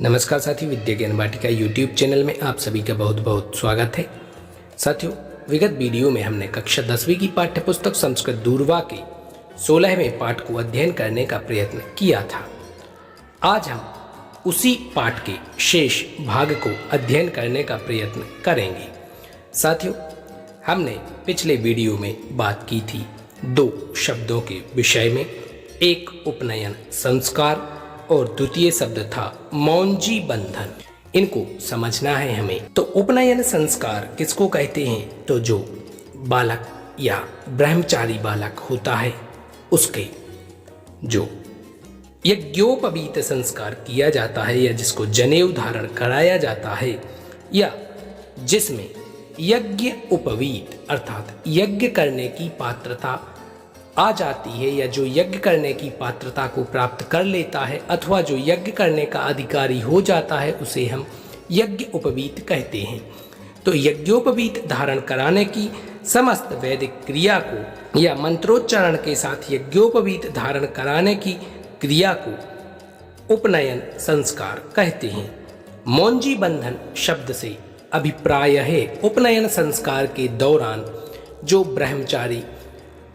नमस्कार साथियों, विद्या ज्ञान वाटिका यूट्यूब चैनल में आप सभी का बहुत बहुत स्वागत है। साथियों, विगत वीडियो में हमने कक्षा 10वीं की पाठ्य पुस्तक संस्कृत दूरवा के 16वें पाठ को अध्ययन करने का प्रयत्न किया था। आज हम उसी पाठ के शेष भाग को अध्ययन करने का प्रयत्न करेंगे। साथियों, हमने पिछले वीडियो में बात की थी दो शब्दों के विषय में, एक उपनयन संस्कार और द्वितीय शब्द था मौंजी बंधन। इनको समझना है हमें। तो उपनयन संस्कार किसको कहते हैं? तो जो बालक या ब्रह्मचारी बालक होता है उसके जो यज्ञोपवीत संस्कार किया जाता है या जिसको जनेऊ धारण कराया जाता है या जिसमें यज्ञ उपवीत अर्थात यज्ञ करने की पात्रता आ जाती है या जो यज्ञ करने की पात्रता को प्राप्त कर लेता है अथवा जो यज्ञ करने का अधिकारी हो जाता है उसे हम यज्ञ उपवीत कहते हैं। तो यज्ञोपवीत धारण कराने की समस्त वैदिक क्रिया को या मंत्रोच्चारण के साथ यज्ञोपवीत धारण कराने की क्रिया को उपनयन संस्कार कहते हैं। मौंजी बंधन शब्द से अभिप्राय है उपनयन संस्कार के दौरान जो ब्रह्मचारी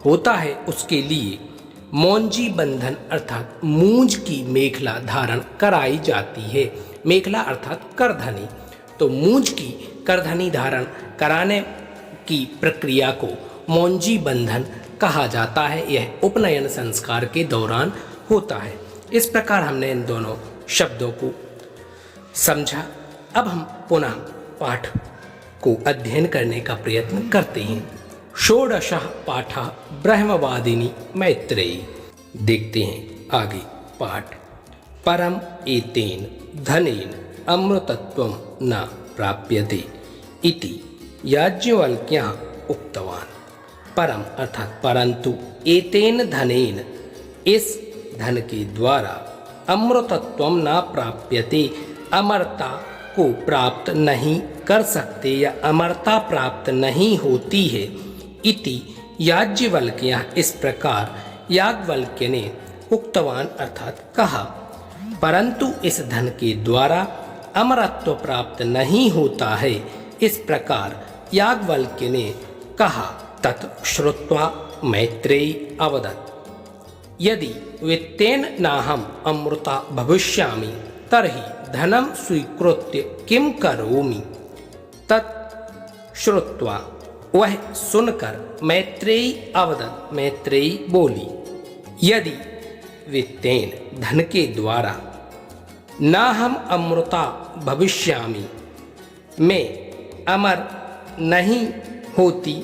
होता है उसके लिए मौंजी बंधन अर्थात मूंज की मेखला धारण कराई जाती है। मेखला अर्थात करधनी। तो मूंज की करधनी धारण कराने की प्रक्रिया को मौंजी बंधन कहा जाता है। यह उपनयन संस्कार के दौरान होता है। इस प्रकार हमने इन दोनों शब्दों को समझा। अब हम पुनः पाठ को अध्ययन करने का प्रयत्न करते हैं। षोडशः पाठः ब्रह्मवादिनी मैत्रेयी। देखते हैं आगे पाठ। परम एतेन धनेन अमृतत्वं न प्राप्यते इति याज्ञवल्क्यः उक्तवान्। परम अर्थात परंतु, एतेन धनेन इस धन के द्वारा, अमृतत्वं न प्राप्यते अमरता को प्राप्त नहीं कर सकते या अमरता प्राप्त नहीं होती है। इति याज्ञवल्क्य, इस प्रकार याज्ञवल्क्य ने उक्तवान अर्थात कहा। परंतु इस धन के द्वारा अमरत्व प्राप्त नहीं होता है, इस प्रकार याज्ञवल्क्य ने कहा। तत् श्रुत्वा मैत्रेयी अवदत्, यदि वित्तेन नाहम् अमृता भविष्यामि तर्हि धनं स्वीकृत्य किं करोमि। तत् श्रुत्वा, वह सुनकर, मैत्रेयी अवदत्, मैत्रेयी बोली, यदि वित्तेन धन के द्वारा, न हम अमृता भविष्यामि, मैं अमर नहीं होती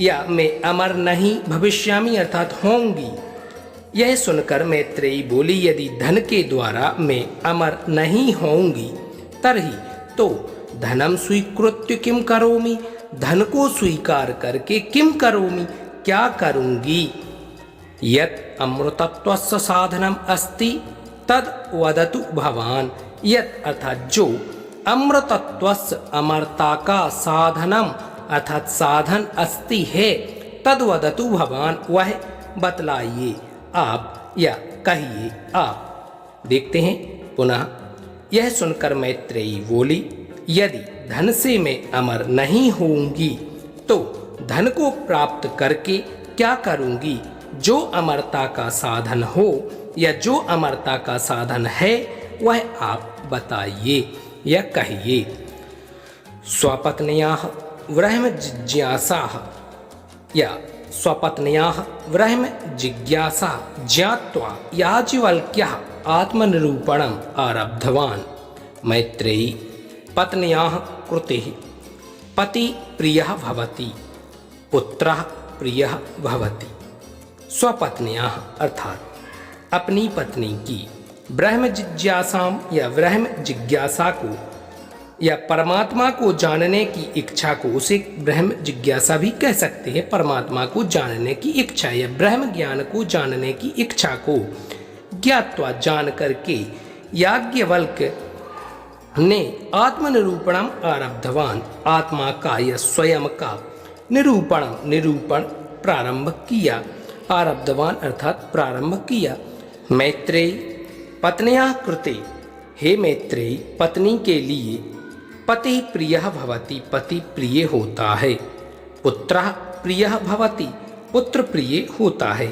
या मैं अमर नहीं भविष्यामि अर्थात होंगी। यह सुनकर मैत्रेयी बोली, यदि धन के द्वारा मैं अमर नहीं होंगी तर्हि तो धनम स्वीकृत्य किम करोमि, धन को स्वीकार करके किम करोमि, क्या करूंगी। यत् अमृतत्वस्य साधनम अस्ति तद वदतु भवान। यत् अर्थात जो अमृतत्वस्य अमरता का साधनम अर्थात साधन अस्ति है, तद वदतु भवान, वह बतलाइए आप या कहिए आप। देखते हैं पुनः। यह सुनकर मैत्रेयी बोली, यदि धन से मैं अमर नहीं होंगी तो धन को प्राप्त करके क्या करूंगी। जो अमरता का साधन हो या जो अमरता का साधन है वह आप बताइए या कहिए। स्वपत्न्याः ब्रह्म जिज्ञासाः या स्वपत्न्याः ब्रह्म जिज्ञासा ज्ञात्वा याज्ञवल्क्यः आत्मनिरूपणम् आरब्धवान्। मैत्रेयी पत्न्याः कृते पति प्रियः भवति, पुत्रः प्रियः भवति। स्वपत्न्याः अर्थात अपनी पत्नी की ब्रह्म जिज्ञासाम या ब्रह्म जिज्ञासा को या परमात्मा को जानने की इच्छा को, उसे ब्रह्म जिज्ञासा भी कह सकते हैं। परमात्मा को जानने की इच्छा या ब्रह्म ज्ञान को जानने की इच्छा को ज्ञात्वा जान करके याज्ञवल्क्य ने आत्मनिरूपणम आरब्धवान, आत्मा का या स्वयं का निरूपण प्रारंभ किया। आरब्धवान अर्थात प्रारंभ किया। मैत्रेयी पत्न्याः कृते हे मैत्रेयी, पत्नी के लिए पति प्रियः भवति, पति प्रिय होता है। पुत्रः प्रियः भवति, पुत्र प्रिय होता है।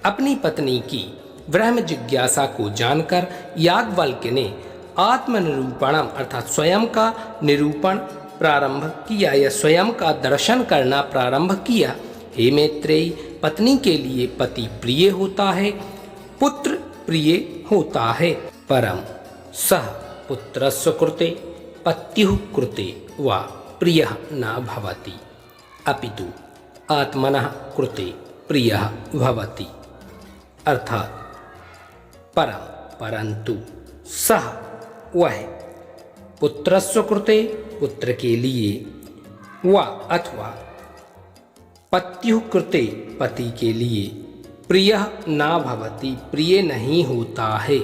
अपनी पत्नी की ब्रह्म जिज्ञासा को जानकर याज्ञवल्क्य ने आत्मनिरूपणम अर्थात स्वयं का निरूपण प्रारंभ किया या स्वयं का दर्शन करना प्रारंभ किया। हे मैत्रेयी, पत्नी के लिए पति प्रिय होता है, पुत्र प्रिय होता है। परम सह पुत्रस्य कृते पत्युः कृते वा प्रियः न भवति, अपितु आत्मनः कृते प्रियः भवति। अर्थात परम परंतु सह वह पुत्रस्य कृते पुत्र के लिए वा अथवा पत्युः कृते पति के लिए प्रियः न भवति प्रिय नहीं होता है,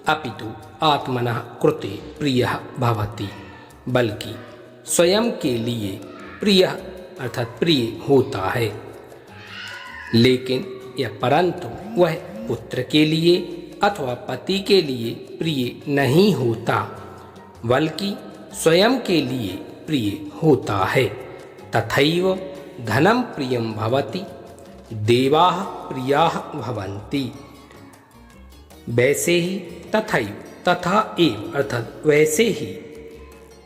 अपितु आत्मनः कृते प्रियः भवति बल्कि स्वयं के लिए प्रियः अर्थात प्रिय होता है। लेकिन यह परंतु वह पुत्र के लिए अथवा पति के लिए प्रिय नहीं होता बल्कि स्वयं के लिए प्रिय होता है। तथैव धनम प्रियम भवति, देवाः प्रियाः भवन्ति। वैसे ही तथैव तथा एव अर्थात वैसे ही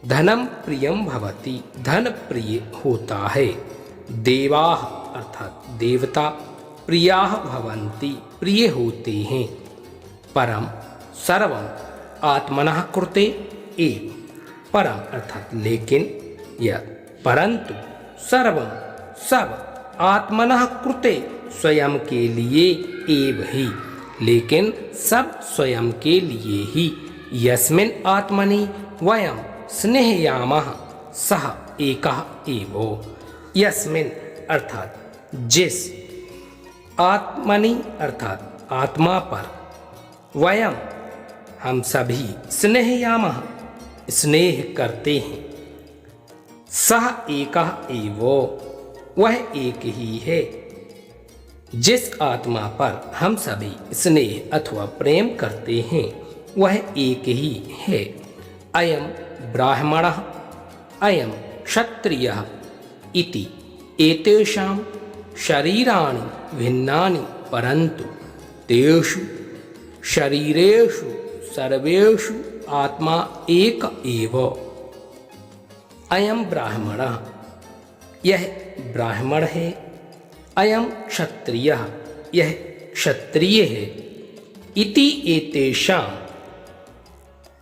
धनम प्रियम भवति, धन प्रिय होता है। देवाः अर्थात देवता प्रियाः भवन्ति प्रिय होते हैं। परम सर्वम आत्मनः कृते एव, परम अर्थात लेकिन या परंतु सर्वम सब आत्मनः कृते स्वयं के लिए एव ही, लेकिन सब स्वयं के लिए ही। यस्मिन् आत्मनि वयं स्नेहयामः सः एकः एव। यस्मिन् अर्थात जिस आत्मनि अर्थात आत्मा पर वयम हम सभी स्नेहयामः स्नेह करते हैं, सह एकः एव वह एक ही है। जिस आत्मा पर हम सभी स्नेह अथवा प्रेम करते हैं वह एक ही है। अयम ब्राह्मणः अयम क्षत्रियः इति एतेषां शरीराणि भिन्नानि परन्तु तेषु शरीरेषु सर्वेषु आत्मा एक एव। अयम ब्राह्मणः यह ब्राह्मण है, अयम क्षत्रियः यह क्षत्रिय है, इति एतेषां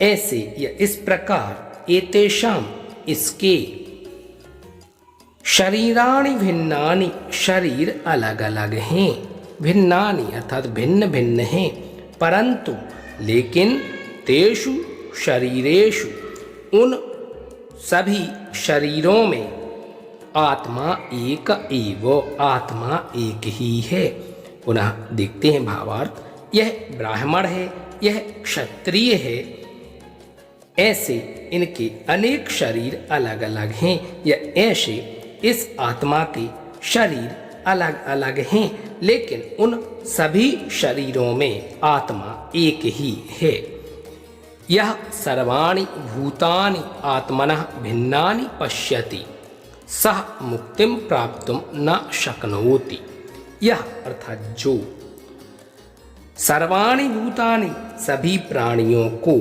ऐसे या इस प्रकार एतेषां इसके शरीराणि भिन्नानि शरीर अलग अलग हैं, भिन्नानि अर्थात भिन्न भिन्न हैं, परंतु लेकिन तेषु शरीरेषु उन सभी शरीरों में आत्मा एक एव आत्मा एक ही है। पुनः देखते हैं भावार्थ। यह ब्राह्मण है, यह क्षत्रिय है, ऐसे इनके अनेक शरीर अलग अलग हैं या ऐसे इस आत्मा के शरीर अलग अलग हैं, लेकिन उन सभी शरीरों में आत्मा एक ही है। यह सर्वाणि भूतानि आत्मनः भिन्नानि पश्यति सह मुक्तिं प्राप्तुं न शक्नोति। यह अर्थात जो सर्वाणि भूतानि सभी प्राणियों को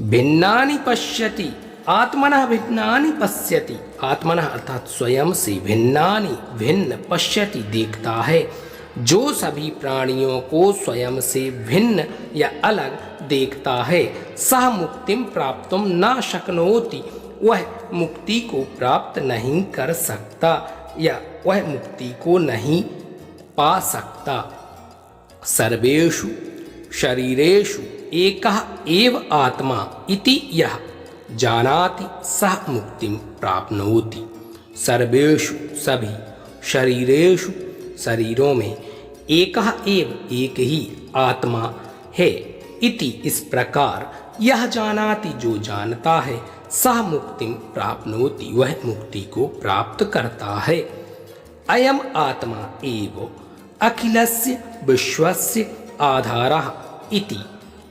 भिन्नानि पश्यति आत्मनः भिन्नानि पश्यति, आत्मनः अर्थात स्वयं से भिन्नानि भिन्न पश्यति देखता है, जो सभी प्राणियों को स्वयं से भिन्न या अलग देखता है, सह मुक्तिं प्राप्तुं न शक्नोति वह मुक्ति को प्राप्त नहीं कर सकता या वह मुक्ति को नहीं पा सकता। सर्वेषु शरीरेषु एकः एव आत्मा इति यः जानाति सह मुक्तिं प्राप्नोति। सर्वेषु सभी शरीरेषु शरीरों में एकः एव एक ही आत्मा है, इति इस प्रकार यह जानाति जो जानता है, सह मुक्तिं प्राप्नोति वह मुक्ति को प्राप्त करता है। अयम आत्मा एव अखिलस्य विश्वस्य आधारः इति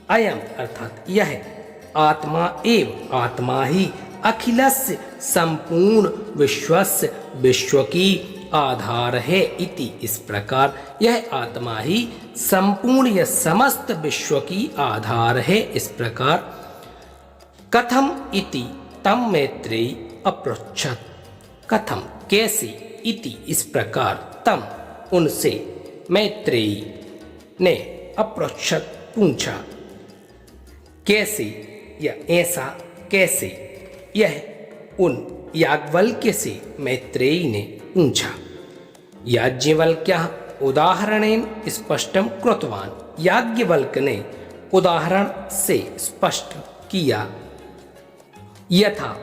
अयम अर्थात यह आत्मा एव आत्मा ही अखिलस्य संपूर्ण विश्वस्य विश्व की आधार है इति, इस प्रकार यह आत्मा ही संपूर्ण या समस्त विश्व की आधार है। इस प्रकार कथम इति तम मैत्रेयी अपृच्छत, कथम कैसे, इति इस प्रकार, तम उनसे, मैत्रेयी ने, अपृच्छत पूछा, कैसे या ऐसा कैसे, यह उन याज्ञवल्क्य से मैत्रेयी ने पूछा। याज्ञवल्क्यः उदाहरणेन स्पष्टं कृतवान्, याज्ञवल्क्य ने उदाहरण से स्पष्ट किया। यथा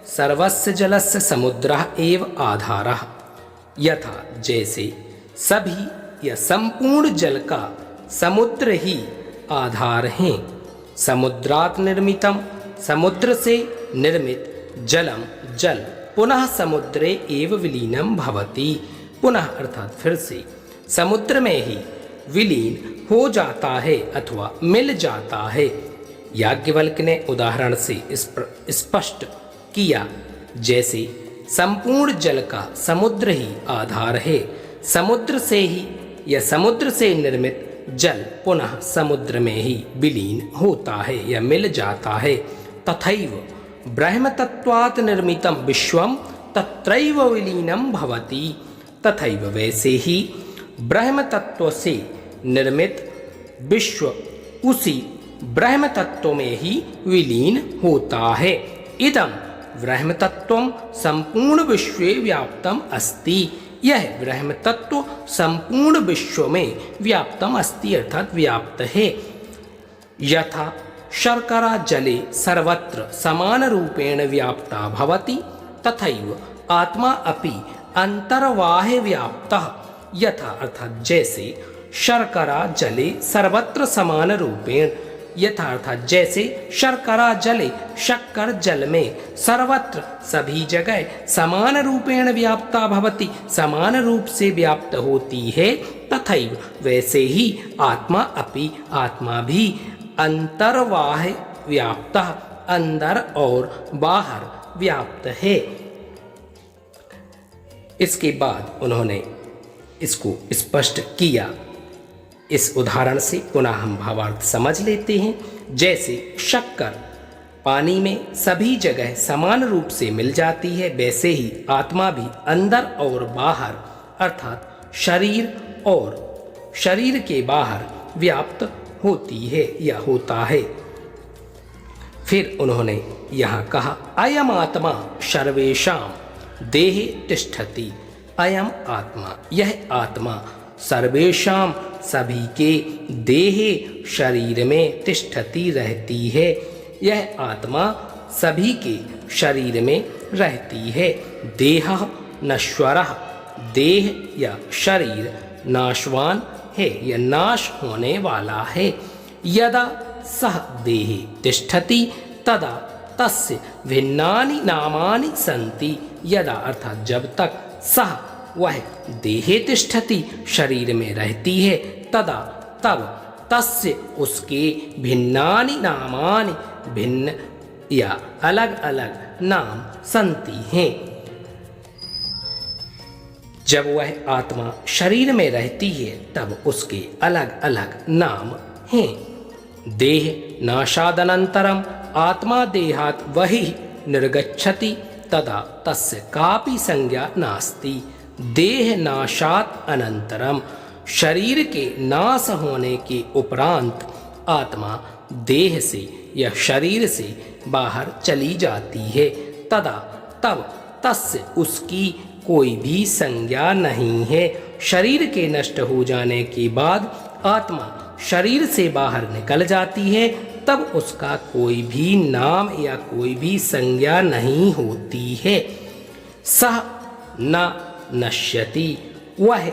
सर्वस्य जलस्य समुद्रः एव आधारः, यथा जैसे सभी या संपूर्ण जल का समुद्र ही आधार है। समुद्रात् निर्मितम, समुद्र से निर्मित, जलम जल पुनः समुद्रे एव विलीनम भवति, पुनः अर्थात फिर से समुद्र में ही विलीन हो जाता है अथवा मिल जाता है। याज्ञवल्क्य ने उदाहरण से स्पष्ट किया, जैसे संपूर्ण जल का समुद्र ही आधार है, समुद्र से ही या समुद्र से निर्मित जल पुनः समुद्र में ही विलीन होता है या मिल जाता है। तथैव ब्रह्मतत्वात् निर्मितम विश्वम तत्रैव विलीनम भवति, तथैव वैसे ही ब्रह्म तत्व से निर्मित विश्व उसी ब्रह्म तत्व में ही विलीन होता है। इदम ब्रह्म तत्वम संपूर्ण विश्वे व्याप्तम अस्ति, यह ब्रह्म तत्व संपूर्ण विश्व में व्याप्तम अस्ति अर्थात व्याप्त है। यथा शर्करा जले सर्वत्र समान रूपेण व्याप्ता भवति, तथैव आत्मा अपि अंतर्बाह्य व्याप्तः, यथा अर्थात जैसे शर्करा जले सर्वत्र समान रूपेण, यथा अर्थात जैसे शर्करा जले शक्कर जल में सर्वत्र सभी जगह समान रूपेण व्याप्ता भवति, समान रूप से व्याप्त होती है। तथैव वैसे ही आत्मा अपि, आत्मा भी अंतर्बाह्य व्याप्तः, अंदर और बाहर व्याप्त है। इसके बाद उन्होंने इसको स्पष्ट किया। इस उदाहरण से पुनः हम भावार्थ समझ लेते हैं। जैसे शक्कर पानी में सभी जगह समान रूप से मिल जाती है, वैसे ही आत्मा भी अंदर और बाहर अर्थात शरीर और शरीर के बाहर व्याप्त होती है या होता है। फिर उन्होंने यहाँ कहा, अयम आत्मा सर्वेषां देहे तिष्ठति, अयम आत्मा, यह आत्मा सर्वेषां सभी के देहे शरीर में तिष्ठति रहती है, यह आत्मा सभी के शरीर में रहती है। देहः नश्वरः, देह या शरीर नाशवान है या नाश होने वाला है। यदा सह देहे तिष्ठति तदा तस्य भिन्नानि नामानि सन्ति, यदा अर्थात जब तक सह वह देहे तिष्ठति शरीर में रहती है, तदा तब तस्य उसके भिन्नानि नामानि, भिन्न या अलग अलग नाम सन्ति हैं। जब वह आत्मा शरीर में रहती है तब उसके अलग अलग नाम हैं। देह नाशादनंतरम आत्मा देहात् वही निर्गच्छति तदा तस्य कापि संज्ञा नास्ति। देह नाशात अनंतरम, शरीर के नाश होने के उपरांत आत्मा देह से या शरीर से बाहर चली जाती है, तदा तब तस्य उसकी कोई भी संज्ञा नहीं है। शरीर के नष्ट हो जाने के बाद आत्मा शरीर से बाहर निकल जाती है, तब उसका कोई भी नाम या कोई भी संज्ञा नहीं होती है। सह न नश्यति, वह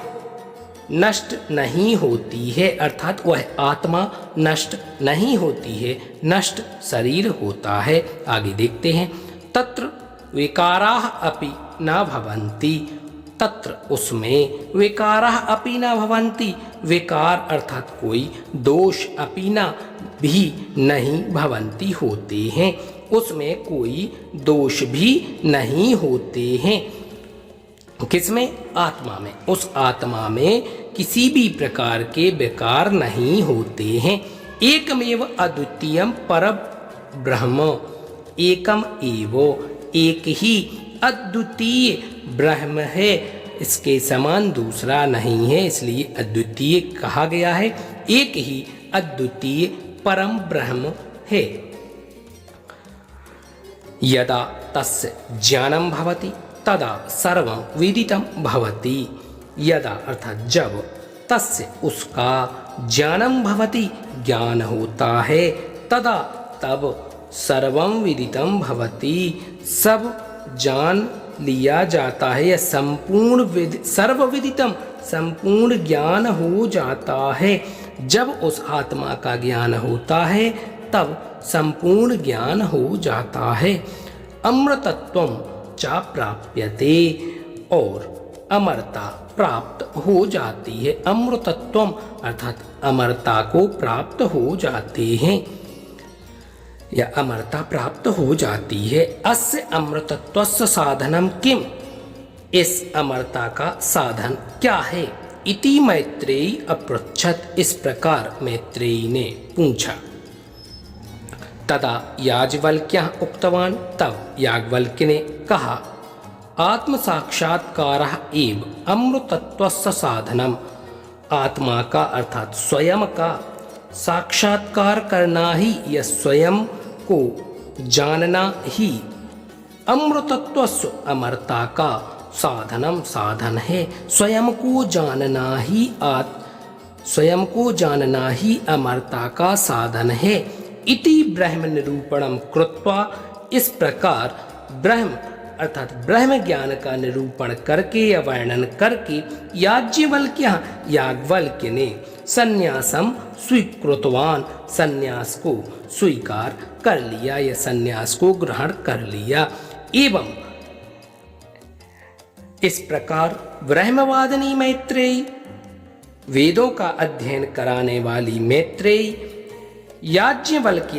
नष्ट नहीं होती है, अर्थात वह आत्मा नष्ट नहीं होती है, नष्ट शरीर होता है। आगे देखते हैं। तत्र विकाराः अपि न भवन्ति, तत्र उसमें विकाराः अपि न भवन्ति, विकार अर्थात कोई दोष, अपि न भी नहीं भवन्ति होते हैं, उसमें कोई दोष भी नहीं होते हैं। किसमें? आत्मा में। उस आत्मा में किसी भी प्रकार के विकार नहीं होते हैं। एकमेव अद्वितीयम पर ब्रह्म, एकम एव, एक ही अद्वितीय ब्रह्म है, इसके समान दूसरा नहीं है, इसलिए अद्वितीय कहा गया है। एक ही अद्वितीय परम ब्रह्म है। यदा तस्य ज्ञानं भवति तदा सर्वं विदितं भवति। यदा अर्थात जब, तस्य उसका, ज्ञानं भवति ज्ञान होता है, तदा तब, सर्वं विदितं भवति सब जान लिया जाता है, या संपूर्ण सर्वविदितम संपूर्ण ज्ञान हो जाता है। जब उस आत्मा का ज्ञान होता है तब संपूर्ण ज्ञान हो जाता है। अमृतत्वम चा प्राप्यते, और अमरता प्राप्त हो जाती है। अमृतत्वम अर्थात अमरता को प्राप्त हो जाते हैं, या अमरता प्राप्त हो जाती है। अस्य अमृतत्वस्य साधनम किम, इस अमरता का साधन क्या है? इति मैत्रेयी अपृच्छत, इस प्रकार मैत्रेयी ने पूछा। तदा याज्ञवल्क्यः उक्तवान्, तब याज्ञवल्क्य ने कहा, आत्म साक्षात्कारः एव अमृतत्वस्य साधनम, आत्मा का अर्थात स्वयं का साक्षात्कार करना ही, या स्वयं को जानना ही अमृतत्वस्य अमरता का साधनम साधन है। स्वयं को जानना ही अमरता का साधन है। इति ब्रह्म निरूपणम कृत्वा, इस प्रकार ब्रह्म अर्थात ब्रह्म ज्ञान का निरूपण करके या वर्णन करके याज्ञवल्क्य ने संन्यासम स्वीकृतवान, संन्यास को स्वीकार कर लिया या संन्यास को ग्रहण कर लिया। एवं इस प्रकार ब्रह्मवादिनी मैत्रेयी, वेदों का अध्ययन कराने वाली मैत्रेयी याज्ञवल्क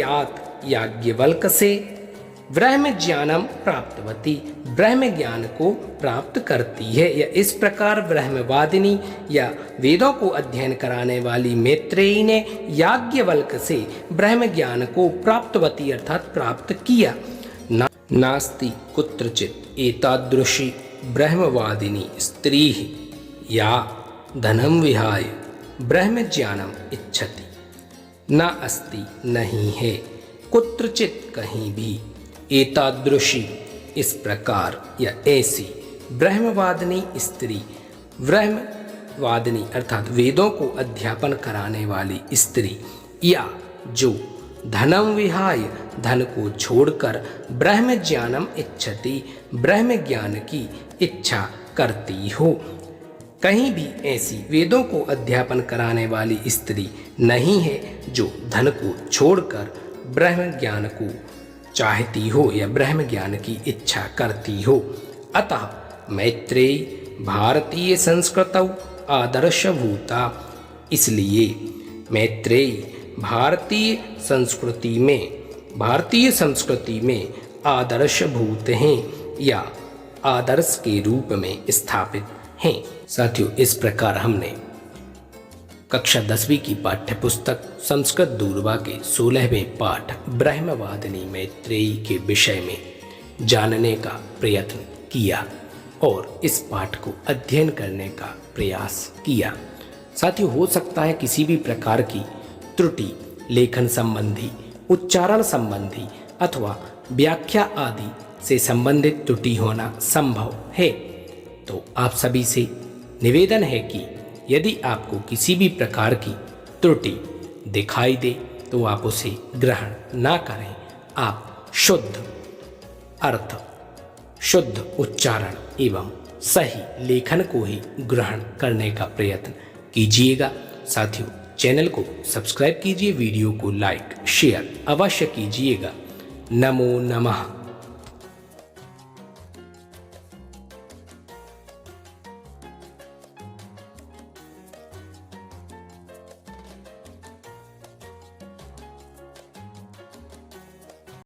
से ब्रह्म ज्ञानम प्राप्तवती, ब्रह्म ज्ञान को प्राप्त करती है। या इस प्रकार ब्रह्मवादिनी या वेदों को अध्ययन कराने वाली मैत्रेयी ने याज्ञवल्क से ब्रह्म ज्ञान को प्राप्तवती अर्थात प्राप्त किया। नास्ति कुत्रचित् एतादृशी ब्रह्मवादिनी स्त्री या धनम विहाय ब्रह्म ज्ञानम इच्छति, न अस्ति नहीं है, कुत्रचित कहीं भी, एतादृशी इस प्रकार या ऐसी, ब्रह्मवादिनी स्त्री, ब्रह्मवादिनी अर्थात वेदों को अध्यापन कराने वाली स्त्री, या जो धनम विहाय धन को छोड़कर ब्रह्म ज्ञानम इच्छति ब्रह्म ज्ञान की इच्छा करती हो। कहीं भी ऐसी वेदों को अध्यापन कराने वाली स्त्री नहीं है जो धन को छोड़कर ब्रह्म ज्ञान को चाहती हो या ब्रह्म ज्ञान की इच्छा करती हो। अतः मैत्रेयी भारतीय संस्कृतौ आदर्शभूता, इसलिए मैत्रेयी भारतीय संस्कृति में आदर्शभूत हैं या आदर्श के रूप में स्थापित हैं। साथियों, इस प्रकार हमने कक्षा 10वीं की पाठ्य पुस्तक संस्कृत दूरवा के 16वें पाठ ब्रह्मवादिनी मैत्रेयी के विषय में जानने का प्रयत्न किया और इस पाठ को अध्ययन करने का प्रयास किया। साथियों, हो सकता है किसी भी प्रकार की त्रुटि लेखन संबंधी, उच्चारण संबंधी अथवा व्याख्या आदि से संबंधित त्रुटि होना संभव है। तो आप सभी से निवेदन है कि यदि आपको किसी भी प्रकार की त्रुटि दिखाई दे तो आप उसे ग्रहण ना करें। आप शुद्ध अर्थ, शुद्ध उच्चारण एवं सही लेखन को ही ग्रहण करने का प्रयत्न कीजिएगा। साथियों, चैनल को सब्सक्राइब कीजिए, वीडियो को लाइक शेयर अवश्य कीजिएगा। नमो नमः।